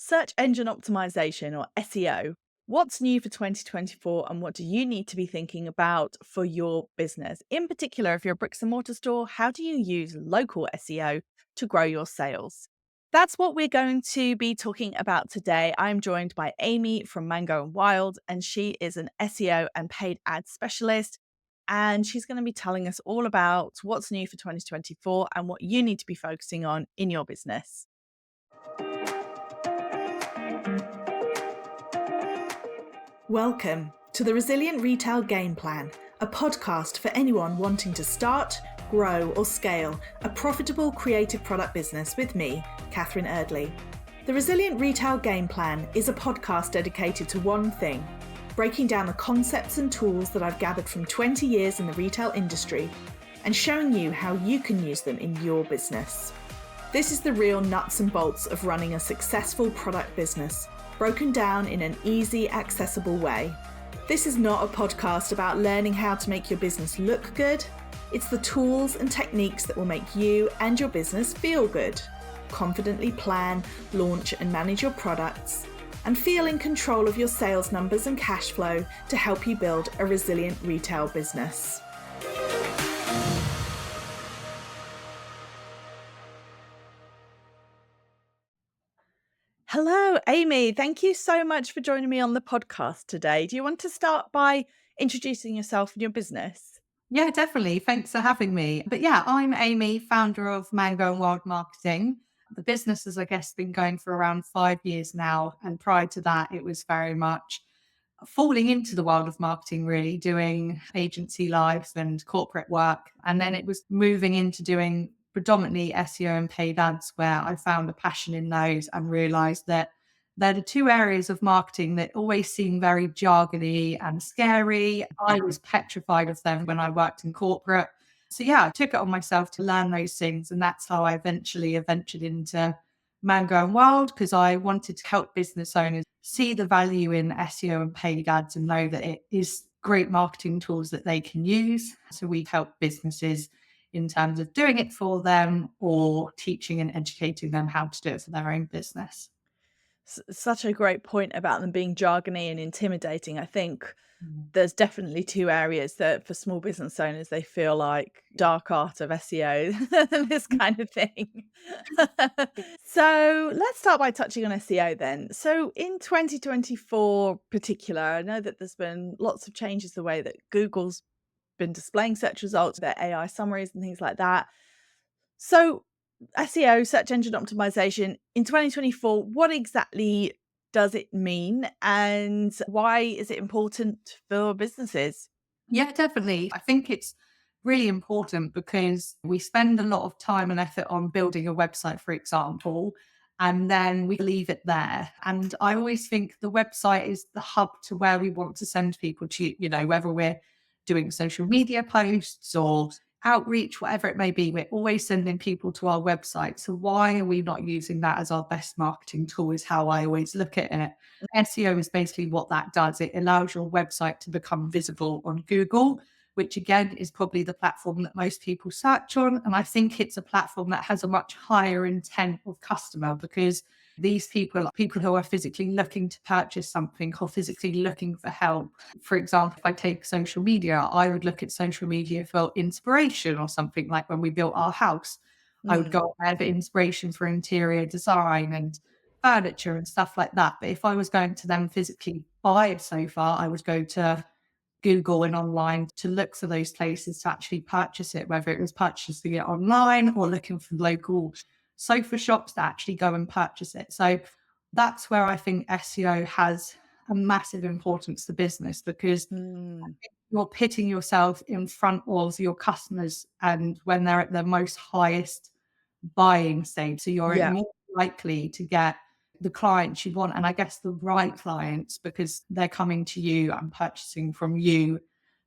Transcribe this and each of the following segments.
Search engine optimization or SEO. What's new for 2024 and what do you need to be thinking about for your business? In particular, if you're a bricks and mortar store, how do you use local SEO to grow your sales? That's what we're going to be talking about today. I'm joined by Amy from Mango and Wild, and she is an SEO and paid ad specialist. And she's going to be telling us all about what's new for 2024 and what you need to be focusing on in your business. Welcome to the Resilient Retail Game Plan, a podcast for anyone wanting to start, grow, or scale a profitable creative product business with me, Catherine Erdley. The Resilient Retail Game Plan is a podcast dedicated to one thing: breaking down the concepts and tools that I've gathered from 20 years in the retail industry and showing you how you can use them in your business. This is the real nuts and bolts of running a successful product business, broken down in an easy, accessible way. This is not a podcast about learning how to make your business look good. It's the tools and techniques that will make you and your business feel good. Confidently plan, launch, and manage your products, and feel in control of your sales numbers and cash flow to help you build a resilient retail business. Hello, Amy. Thank you so much for joining me on the podcast today. Do you want to start by introducing yourself and your business? Yeah, definitely. Thanks for having me. But yeah, I'm Amy, founder of Mango and Wild Marketing. The business has, I guess, been going for around 5 years now. And prior to that, it was very much falling into the world of marketing, really doing agency lives and corporate work. And then it was moving into doing predominantly SEO and paid ads, where I found a passion in those and realized that they're the two areas of marketing that always seem very jargony and scary. I was petrified of them when I worked in corporate. So yeah, I took it on myself to learn those things. And that's how I eventually ventured into Mango and Wild, because I wanted to help business owners see the value in SEO and paid ads and know that it is great marketing tools that they can use. So we help businesses in terms of doing it for them or teaching and educating them how to do it for their own business. Such a great point about them being jargony and intimidating. I think there's definitely two areas that for small business owners, they feel like dark art of SEO, this kind of thing. So let's start by touching on SEO then. So in 2024 particular, I know that there's been lots of changes the way that Google's been displaying search results, their AI summaries and things like that. So SEO, search engine optimization, in 2024, what exactly does it mean and why is it important for businesses? Yeah, definitely. I think it's really important because we spend a lot of time and effort on building a website, for example, and then we leave it there. And I always think the website is the hub to where we want to send people to, whether we're doing social media posts or outreach, whatever it may be, we're always sending people to our website. So why are we not using that as our best marketing tool is how I always look at it. SEO is basically what that does. It allows your website to become visible on Google, which again is probably the platform that most people search on. And I think it's a platform that has a much higher intent of customer because these people are people who are physically looking to purchase something or physically looking for help. For example, if I take social media, I would look at social media for inspiration or something like when we built our house. I would Mm. go there for inspiration for interior design and furniture and stuff like that. But if I was going to then physically buy a sofa, I would go to Google and online to look for those places to actually purchase it, whether it was purchasing it online or looking for local sofa shops to actually go and purchase it. So that's where I think SEO has a massive importance to business because Mm. you're pitting yourself in front of your customers and when they're at their most highest buying stage. So you're Yeah. more likely to get the clients you want, and I guess the right clients because they're coming to you and purchasing from you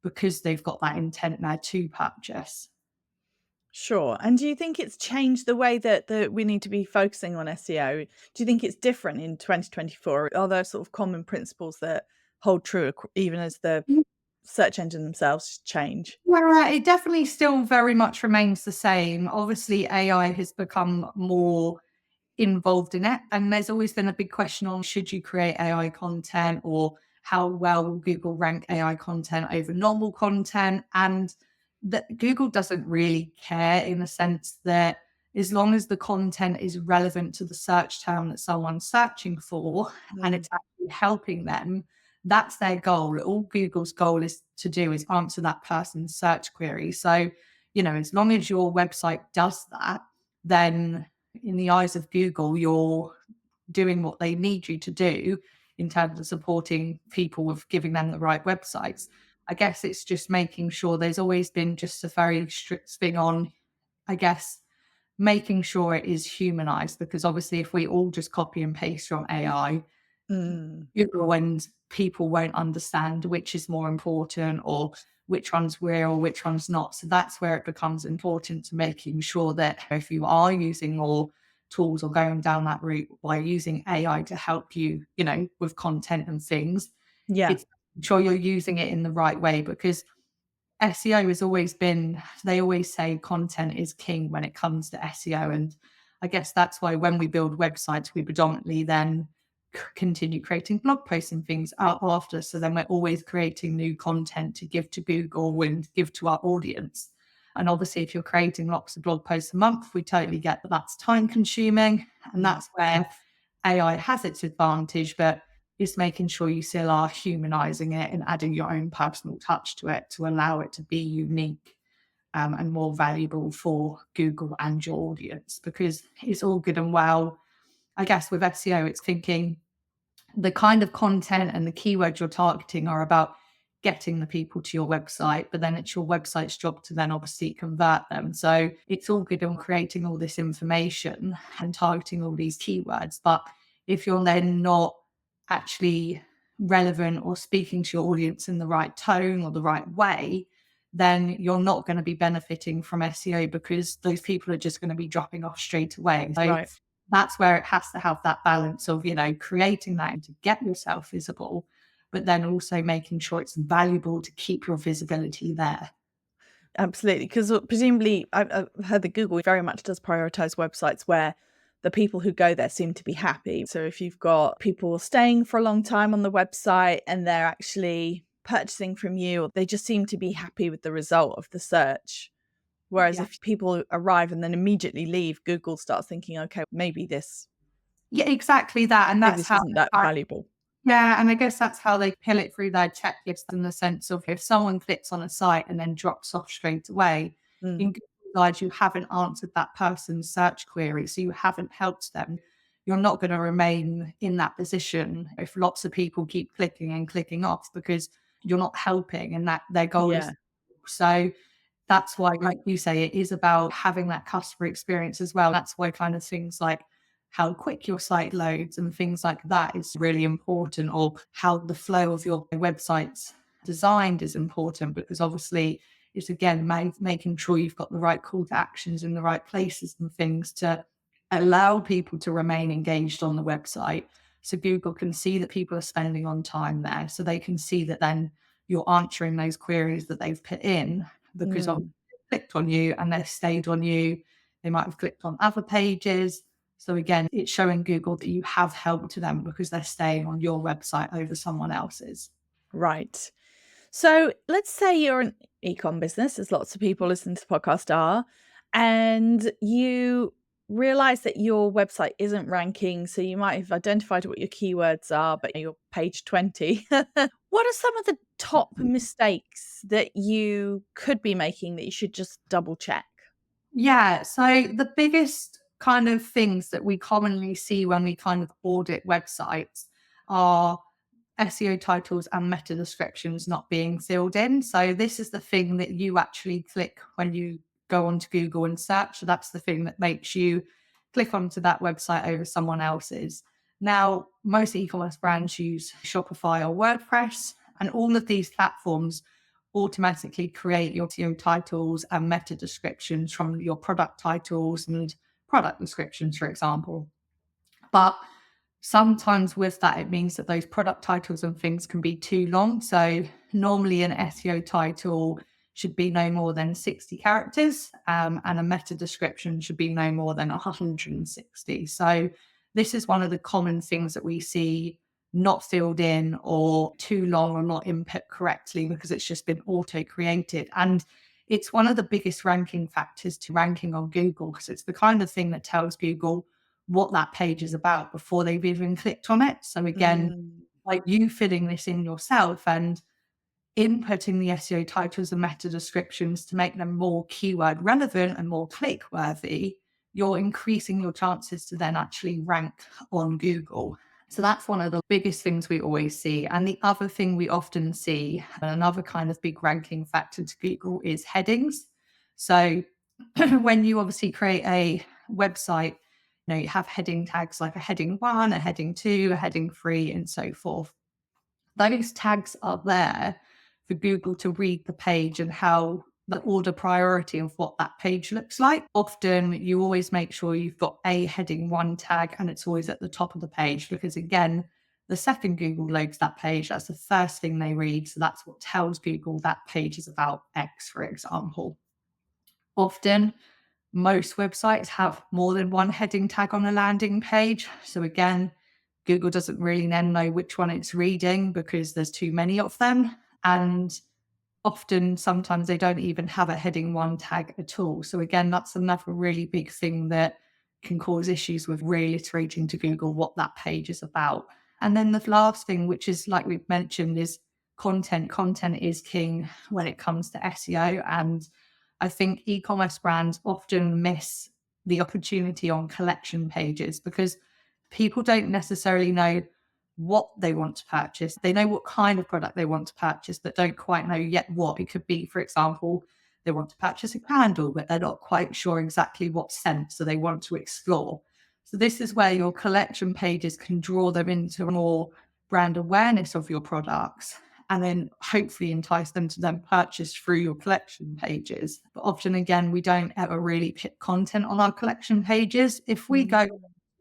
because they've got that intent there to purchase. Sure. And do you think it's changed the way that we need to be focusing on SEO? Do you think it's different in 2024? Are there sort of common principles that hold true even as the search engine themselves change? Well, it definitely still very much remains the same. Obviously, AI has become more involved in it. And there's always been a big question on, should you create AI content, or how well will Google rank AI content over normal content? And that Google doesn't really care, in the sense that as long as the content is relevant to the search term that someone's searching for and it's actually helping them, that's their goal. All Google's goal is to do is answer that person's search query. So, as long as your website does that, then in the eyes of Google, you're doing what they need you to do in terms of supporting people with giving them the right websites. I guess it's just making sure, there's always been just a very strict thing on, I guess, making sure it is humanized, because obviously if we all just copy and paste from AI, Google and people won't understand which is more important, or which one's real, which one's not. So that's where it becomes important to making sure that if you are using more tools or going down that route by using AI to help you, with content and things, Yeah. it's sure you're using it in the right way, because SEO has always been, they always say content is king when it comes to SEO. And I guess that's why when we build websites, we predominantly then continue creating blog posts and things out after. So then we're always creating new content to give to Google and give to our audience. And obviously, if you're creating lots of blog posts a month, we totally get that that's time consuming. And that's where AI has its advantage, but it's making sure you still are humanizing it and adding your own personal touch to it to allow it to be unique and more valuable for Google and your audience. Because it's all good and well, I guess, with SEO, it's thinking the kind of content and the keywords you're targeting are about getting the people to your website, but then it's your website's job to then obviously convert them. So it's all good on creating all this information and targeting all these keywords. But if you're then not actually relevant or speaking to your audience in the right tone or the right way, then you're not going to be benefiting from SEO, because those people are just going to be dropping off straight away. So Right. that's where it has to have that balance of, creating that to get yourself visible, but then also making sure it's valuable to keep your visibility there. Absolutely. Because presumably, I've heard that Google very much does prioritize websites where the people who go there seem to be happy. So if you've got people staying for a long time on the website and they're actually purchasing from you, they just seem to be happy with the result of the search. Whereas if people arrive and then immediately leave, Google starts thinking, okay, maybe this Yeah, exactly that. And that's how isn't that valuable. Yeah, and I guess that's how they pill it through their checklist, in the sense of, if someone clicks on a site and then drops off straight away, in Google's eyes, you haven't answered that person's search query, so you haven't helped them. You're not going to remain in that position if lots of people keep clicking and clicking off, because you're not helping, and that their goal is. So that's why, like you say, it is about having that customer experience as well. That's why kind of things like how quick your site loads and things like that is really important, or how the flow of your website's designed is important, because obviously it's, again, making sure you've got the right call to actions in the right places and things to allow people to remain engaged on the website. So Google can see that people are spending on time there. So they can see that then you're answering those queries that they've put in, because of clicked on you and they've stayed on you. They might have clicked on other pages. So again, it's showing Google that you have helped to them because they're staying on your website over someone else's. Right. So let's say you're an e-com business, as lots of people listening to the podcast are, and you realize that your website isn't ranking. So you might have identified what your keywords are, but you're page 20. What are some of the top mistakes that you could be making that you should just double check? Yeah. So the biggest kind of things that we commonly see when we kind of audit websites are SEO titles and meta descriptions not being filled in. So this is the thing that you actually click when you go onto Google and search. So that's the thing that makes you click onto that website over someone else's. Now, most e-commerce brands use Shopify or WordPress, and all of these platforms automatically create your SEO titles and meta descriptions from your product titles and product descriptions, for example. But sometimes with that, it means that those product titles and things can be too long. So normally an SEO title should be no more than 60 characters, and a meta description should be no more than 160. So this is one of the common things that we see not filled in or too long or not input correctly because it's just been auto created. And it's one of the biggest ranking factors to ranking on Google, because it's the kind of thing that tells Google what that page is about before they've even clicked on it. So again, like you filling this in yourself and inputting the SEO titles and meta descriptions to make them more keyword relevant and more click worthy, you're increasing your chances to then actually rank on Google. So that's one of the biggest things we always see. And the other thing we often see, and another kind of big ranking factor to Google, is headings. So when you obviously create a website, you have heading tags like a heading 1, a heading 2, a heading 3, and so forth. Those tags are there for Google to read the page and how the order priority of what that page looks like. Often you always make sure you've got a heading 1 tag and it's always at the top of the page, because again, the second Google loads that page, that's the first thing they read. So that's what tells Google that page is about X, for example. Often, most websites have more than one heading tag on a landing page. So again, Google doesn't really then know which one it's reading because there's too many of them. And often, sometimes they don't even have a heading 1 tag at all. So again, that's another really big thing that can cause issues with reiterating to Google what that page is about. And then the last thing, which is like we've mentioned, is content. Content is king when it comes to SEO. And I think e-commerce brands often miss the opportunity on collection pages because people don't necessarily know what they want to purchase. They know what kind of product they want to purchase, but don't quite know yet what. It could be, for example, they want to purchase a candle, but they're not quite sure exactly what scent, so they want to explore. So this is where your collection pages can draw them into more brand awareness of your products, and then hopefully entice them to then purchase through your collection pages. But often, again, we don't ever really put content on our collection pages. If we go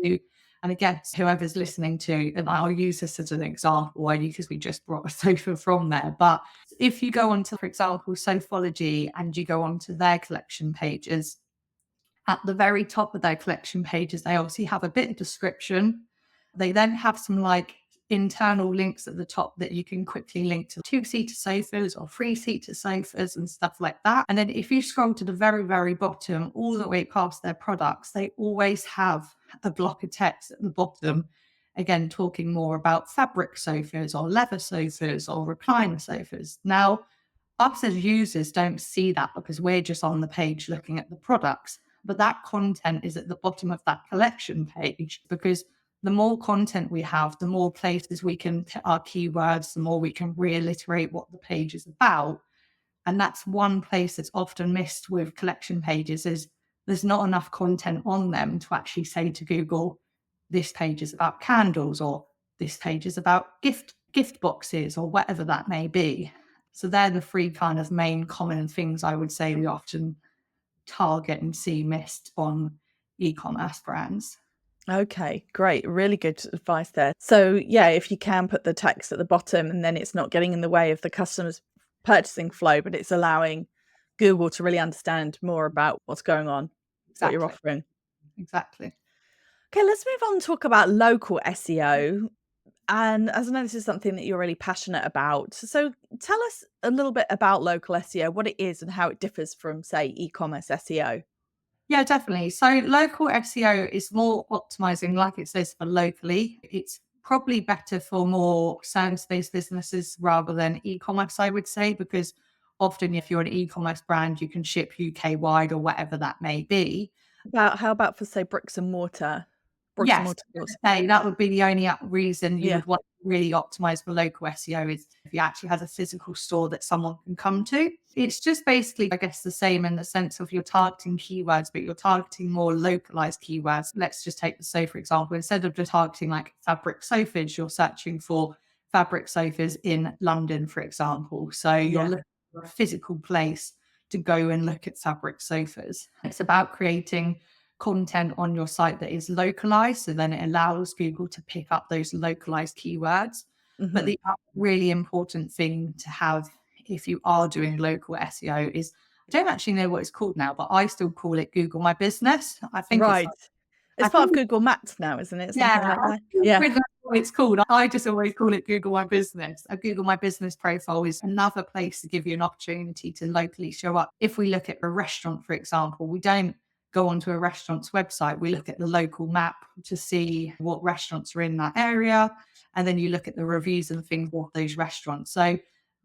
to, and again, whoever's listening to, and I'll use this as an example only because we just brought a sofa from there. But if you go onto, for example, Sofology, and you go onto their collection pages, at the very top of their collection pages, they obviously have a bit of description. They then have some like internal links at the top that you can quickly link to 2-seater sofas or 3-seater sofas and stuff like that. And then if you scroll to the very, very bottom, all the way past their products, they always have a block of text at the bottom, again, talking more about fabric sofas or leather sofas or recliner sofas. Now, us as users don't see that because we're just on the page looking at the products, but that content is at the bottom of that collection page, because the more content we have, the more places we can put our keywords, the more we can reiterate what the page is about. And that's one place that's often missed with collection pages, is there's not enough content on them to actually say to Google, this page is about candles, or this page is about gift boxes, or whatever that may be. So they're the 3 kind of main common things I would say we often target and see missed on e-commerce brands. Okay, great. Really good advice there. So yeah, if you can put the text at the bottom, and then it's not getting in the way of the customer's purchasing flow, but it's allowing Google to really understand more about what's going on, what you're offering. Exactly. Okay, let's move on and talk about local SEO. And as I know, this is something that you're really passionate about. So tell us a little bit about local SEO, what it is and how it differs from, say, e-commerce SEO. Yeah, definitely. So local SEO is more optimizing, like it says, for locally. It's probably better for more service-based businesses rather than e-commerce, I would say, because often if you're an e-commerce brand, you can ship UK wide or whatever that may be. How about for, say, bricks and mortar? Yes, that would be the only reason you would want to really optimize for local SEO, is if you actually have a physical store that someone can come to. It's just basically, I guess, the same in the sense of you're targeting keywords, but you're targeting more localized keywords. Let's just take the sofa example. Instead of just targeting like fabric sofas, you're searching for fabric sofas in London, for example. So you're looking for a physical place to go and look at fabric sofas. It's about creating content on your site that is localized, so then it allows Google to pick up those localized keywords. But the really important thing to have if you are doing local SEO is, I don't actually know what it's called now, but I still call it Google My Business. I think it's Right. like, It's I part of think, Google Maps now, isn't it? yeah, Something like I that. think Yeah. that's what it's called. I just always call it Google My Business. A Google My Business profile is another place to give you an opportunity to locally show up. If we look at a restaurant, for example, we don't go onto a restaurant's website. We look at the local map to see what restaurants are in that area. And then you look at the reviews and things of those restaurants. So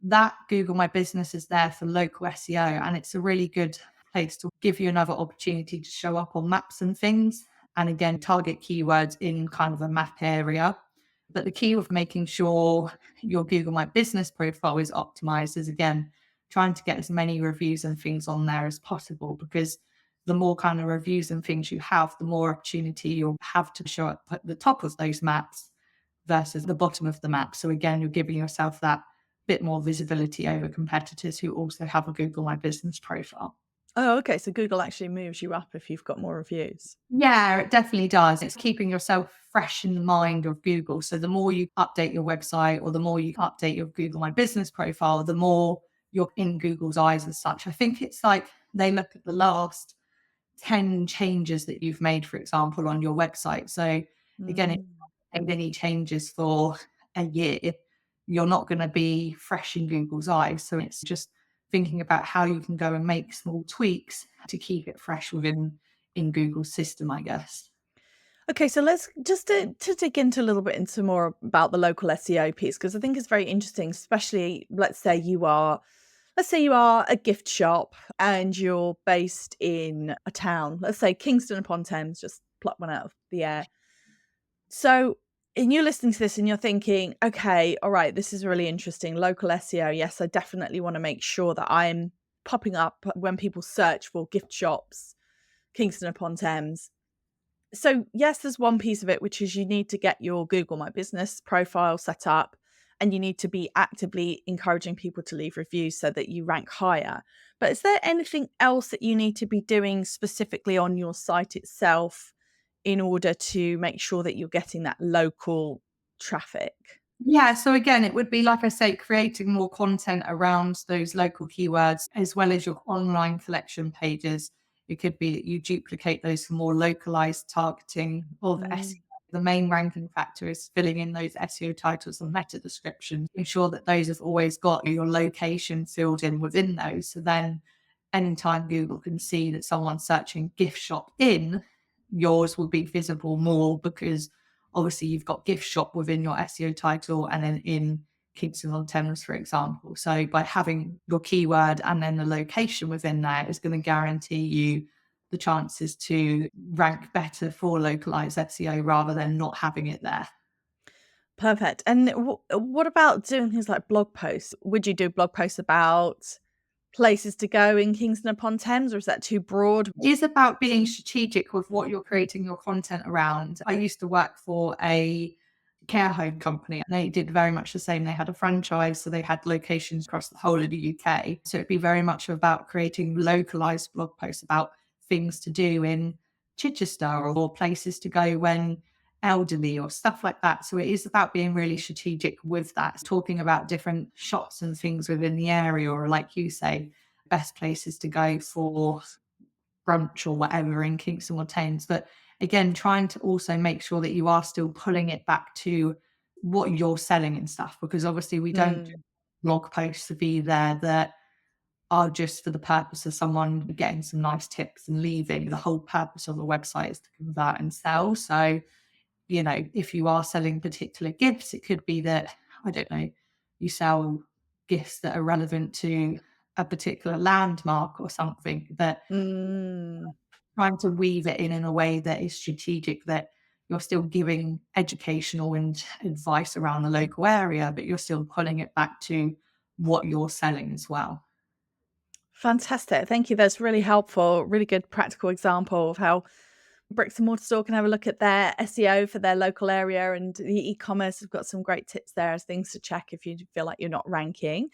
that Google My Business is there for local SEO, and it's a really good place to give you another opportunity to show up on maps and things. And again, target keywords in kind of a map area. But the key of making sure your Google My Business profile is optimized is, again, trying to get as many reviews and things on there as possible, because the more kind of reviews and things you have, the more opportunity you'll have to show up at the top of those maps versus the bottom of the map. So again, you're giving yourself that bit more visibility over competitors who also have a Google My Business profile. Oh, okay. So Google actually moves you up if you've got more reviews. Yeah, it definitely does. It's keeping yourself fresh in the mind of Google. So the more you update your website, or the more you update your Google My Business profile, the more you're in Google's eyes as such. I think it's like they look at the last 10 changes that you've made, for example, on your website. So again, if Mm. you made any changes for a year, you're not going to be fresh in Google's eyes. So it's just thinking about how you can go and make small tweaks to keep it fresh in Google's system, I guess. Okay, so let's just to dig into a little bit into more about the local SEO piece, because I think it's very interesting, especially let's say you are a gift shop and you're based in a town, let's say Kingston upon Thames, just pluck one out of the air. So, and you're listening to this and you're thinking, okay, all right, this is really interesting. Local SEO. Yes, I definitely want to make sure that I'm popping up when people search for gift shops, Kingston upon Thames. So, yes, there's one piece of it, which is you need to get your Google My Business profile set up, and you need to be actively encouraging people to leave reviews so that you rank higher. But is there anything else that you need to be doing specifically on your site itself in order to make sure that you're getting that local traffic? Yeah, so again, it would be, like I say, creating more content around those local keywords, as well as your online collection pages. It could be that you duplicate those for more localized targeting of SEO. The main ranking factor is filling in those SEO titles and meta descriptions. Ensure that those have always got your location filled in within those. So then anytime Google can see that someone's searching gift shop in, yours will be visible more, because obviously you've got gift shop within your SEO title and then in Kingston on Thames, for example. So by having your keyword and then the location within there is going to guarantee you the chances to rank better for localized SEO rather than not having it there. Perfect. And what about doing things like blog posts? Would you do blog posts about places to go in Kingston upon Thames, or is that too broad? It is about being strategic with what you're creating your content around. I used to work for a care home company, and they did very much the same. They had a franchise, so they had locations across the whole of the UK. So it'd be very much about creating localized blog posts about things to do in Chichester, or places to go when elderly, or stuff like that. So it is about being really strategic with that, talking about different shops and things within the area, or like you say, best places to go for brunch or whatever in Kingston or Thames. But again, trying to also make sure that you are still pulling it back to what you're selling and stuff, because obviously we don't do blog posts to be there that are just for the purpose of someone getting some nice tips and leaving. The whole purpose of a website is to convert and sell. So, you know, if you are selling particular gifts, it could be that, I don't know, you sell gifts that are relevant to a particular landmark or something, that trying to weave it in a way that is strategic, that you're still giving educational and advice around the local area, but you're still pulling it back to what you're selling as well. Fantastic. Thank you. That's really helpful. Really good practical example of how bricks and mortar store can have a look at their SEO for their local area, and the e-commerce have got some great tips there as things to check if you feel like you're not ranking.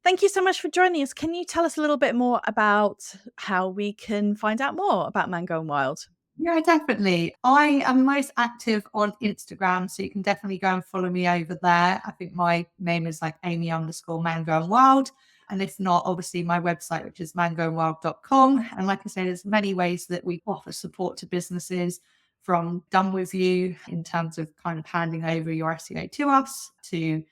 Thank you so much for joining us. Can you tell us a little bit more about how we can find out more about Mango and Wild? Yeah, definitely. I am most active on Instagram, so you can definitely go and follow me over there. I think my name is like Amy_Mango and Wild. And if not, obviously my website, which is mangoandwild.com. And like I say, there's many ways that we offer support to businesses, from done with you in terms of kind of handing over your SEO to us, to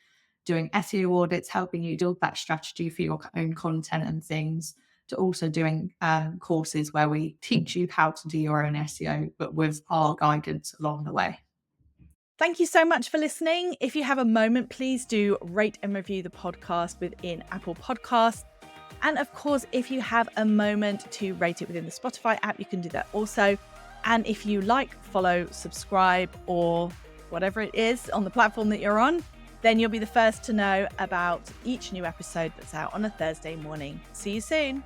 doing SEO audits, helping you build that strategy for your own content and things, to also doing courses where we teach you how to do your own SEO, but with our guidance along the way. Thank you so much for listening. If you have a moment, please do rate and review the podcast within Apple Podcasts. And of course, if you have a moment to rate it within the Spotify app, you can do that also. And if you like, follow, subscribe, or whatever it is on the platform that you're on, then you'll be the first to know about each new episode that's out on a Thursday morning. See you soon.